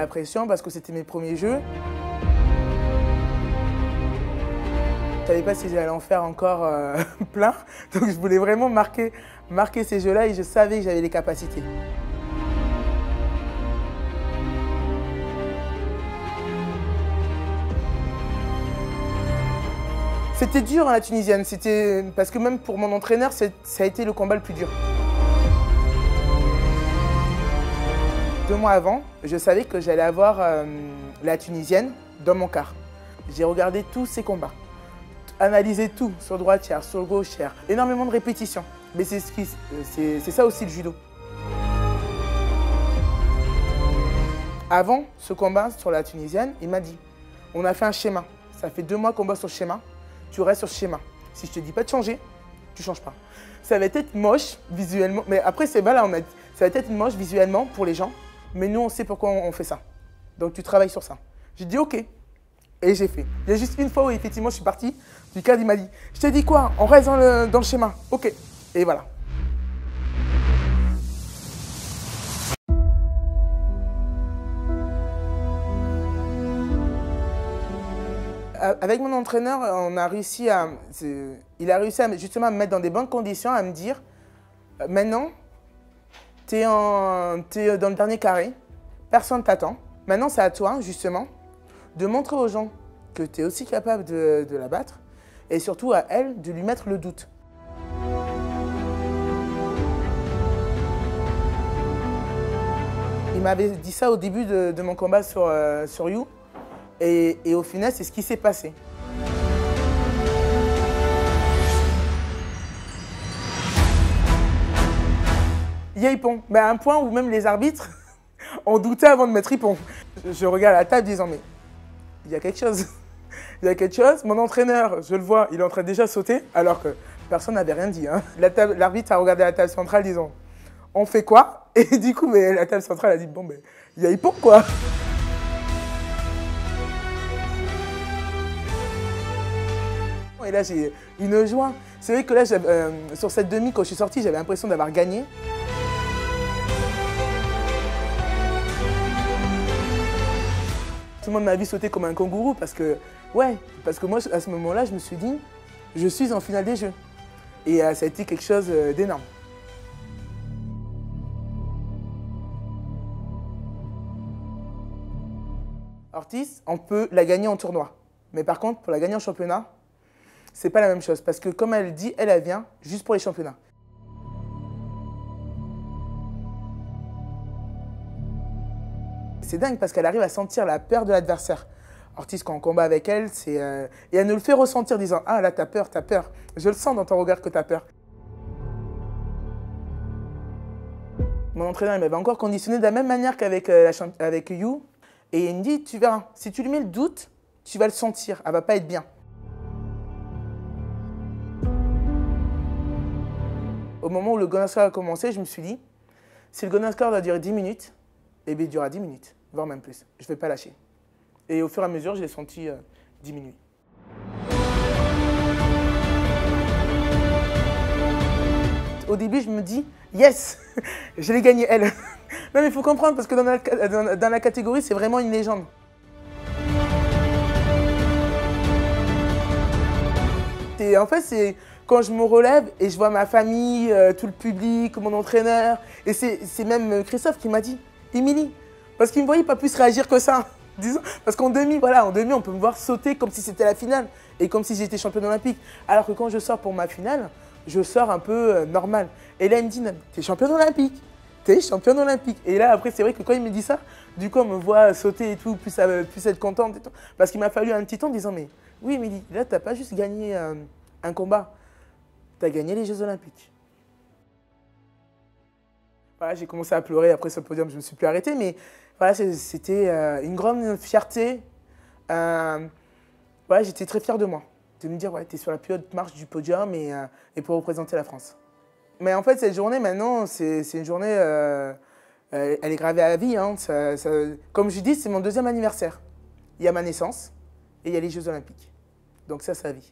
la pression parce que c'était mes premiers jeux. Je ne savais pas si j'allais en faire encore plein, donc je voulais vraiment marquer ces jeux-là et je savais que j'avais les capacités. C'était dur, hein, la tunisienne, parce que même pour mon entraîneur, ça a été le combat le plus dur. 2 mois avant, je savais que j'allais avoir la tunisienne dans mon quart. J'ai regardé tous ces combats, analysé tout, sur droitière, sur gauchière, énormément de répétitions. Mais c'est ça aussi le judo. Avant ce combat sur la tunisienne, il m'a dit, on a fait un schéma, ça fait 2 mois qu'on bosse sur le schéma. Tu restes sur ce schéma. Si je te dis pas de changer, tu changes pas. Ça va être moche visuellement, mais après c'est voilà, ça va être moche visuellement pour les gens, mais nous on sait pourquoi on fait ça. Donc tu travailles sur ça. J'ai dit ok, et j'ai fait. Il y a juste une fois où effectivement je suis parti, du cadre il m'a dit, je t'ai dit quoi, on reste dans le schéma, ok, et voilà. Avec mon entraîneur, il a réussi justement à me mettre dans des bonnes conditions, à me dire maintenant, tu es dans le dernier carré, personne ne t'attend. Maintenant, c'est à toi, justement, de montrer aux gens que tu es aussi capable de la battre et surtout à elle de lui mettre le doute. Il m'avait dit ça au début de mon combat sur You. Et au final, c'est ce qui s'est passé. Il y a Ippon, mais à un point où même les arbitres ont douté avant de mettre Ippon. Je regarde la table disant, mais il y a quelque chose. Il y a quelque chose. Mon entraîneur, je le vois, il est en train de déjà sauter, alors que personne n'avait rien dit. Hein. L'arbitre a regardé la table centrale disant, on fait quoi? Et du coup, mais la table centrale a dit, bon, mais il y a Ippon, quoi. Et là, j'ai une joie. C'est vrai que là, sur cette demi, quand je suis sorti, j'avais l'impression d'avoir gagné. Tout le monde m'a vu sauter comme un kangourou parce que moi, à ce moment-là, je me suis dit, je suis en finale des Jeux. Et ça a été quelque chose d'énorme. Ortiz, on peut la gagner en tournoi. Mais par contre, pour la gagner en championnat, c'est pas la même chose parce que comme elle dit, elle vient juste pour les championnats. C'est dingue parce qu'elle arrive à sentir la peur de l'adversaire. Ortiz, quand on combat avec elle, et elle nous le fait ressentir en disant « Ah là, t'as peur, t'as peur. Je le sens dans ton regard que t'as peur. » Mon entraîneur m'avait encore conditionné de la même manière qu'avec You. Et il me dit « Tu verras, si tu lui mets le doute, tu vas le sentir, elle va pas être bien. » Au moment où le Gunner Scar a commencé, je me suis dit, si le Gunner Scar doit durer 10 minutes, eh bien, il durera 10 minutes, voire même plus. Je ne vais pas lâcher. Et au fur et à mesure, je l'ai senti diminuer. Au début, je me dis, yes, je l'ai gagné, elle. Non, mais il faut comprendre, parce que dans la catégorie, c'est vraiment une légende. Et en fait, c'est quand je me relève et je vois ma famille, tout le public, mon entraîneur, et c'est même Christophe qui m'a dit « Émilie », parce qu'il ne me voyait pas plus réagir que ça. Disons, parce qu'en demi, voilà, on peut me voir sauter comme si c'était la finale et comme si j'étais championne olympique. Alors que quand je sors pour ma finale, je sors un peu normal. Et là, il me dit « T'es championne olympique, t'es championne olympique ». Et là, après, c'est vrai que quand il me dit ça, du coup, on me voit sauter et tout, plus être contente et tout. Parce qu'il m'a fallu un petit temps en disant « Mais oui, Émilie, là, t'as pas juste gagné un combat. Tu as gagné les Jeux Olympiques. » Voilà, j'ai commencé à pleurer après ce podium, je ne me suis plus arrêté, mais voilà, c'était une grande fierté. Voilà, j'étais très fier de moi, de me dire, ouais, tu es sur la plus haute marche du podium et pour représenter la France. Mais en fait, cette journée, maintenant, c'est une journée, elle est gravée à la vie. Hein, comme je dis, c'est mon 2e anniversaire. Il y a ma naissance et il y a les Jeux Olympiques. Donc ça, c'est la vie.